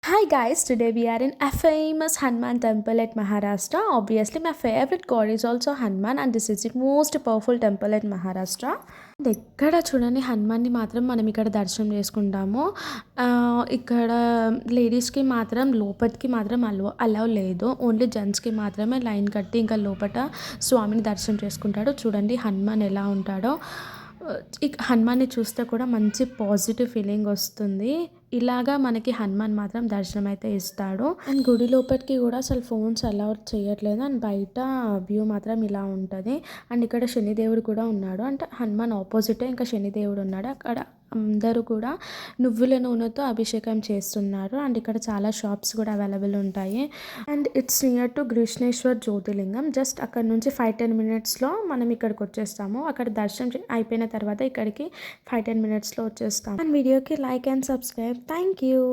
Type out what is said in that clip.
Hi guys, today we are in a famous Hanuman temple at Maharashtra. Obviously, my favorite god is also Hanuman, and this is the most powerful temple at Maharashtra. ఎక్కడ చూడండి హనుమాన్ని మాత్రం మనం ఇక్కడ దర్శనం చేసుకుంటాము. ఇక్కడ లేడీస్‌కి మాత్రం లోపటికి మాత్రం అలౌ లేదు. ఓన్లీ జెంట్స్‌కి మాత్రమే లైన్ కట్టి ఇంకా లోపట స్వామిని దర్శనం చేసుకుంటాడు. చూడండి హనుమాన్ ఎలా ఉంటాడో. హనుమాన్‌ని చూస్తే కూడా మంచి పాజిటివ్ ఫీలింగ్ వస్తుంది. ఇలాగా మనకి హనుమాన్ మాత్రం దర్శనం అయితే ఇస్తాడు. అండ్ గుడి లోపటికి కూడా అసలు ఫోన్స్ అలౌ చేయట్లేదు. అండ్ బయట వ్యూ మాత్రం ఇలా ఉంటుంది. అండ్ ఇక్కడ శనిదేవుడు కూడా ఉన్నాడు. అంటే హనుమాన్ ఆపోజిటే ఇంకా శనిదేవుడు ఉన్నాడు. అక్కడ అందరూ కూడా నువ్వుల నూనెతో అభిషేకం చేస్తున్నారు. అండ్ ఇక్కడ చాలా షాప్స్ కూడా అవైలబుల్ ఉంటాయి. And it's near to Krishneshwar జ్యోతిర్లింగం. జస్ట్ అక్కడ నుంచి 5-10 మినిట్స్లో మనం ఇక్కడికి వచ్చేస్తాము. అక్కడ దర్శనం అయిపోయిన తర్వాత ఇక్కడికి 5-10 మినిట్స్లో వచ్చేస్తాము. అండ్ వీడియోకి like and subscribe. Thank you.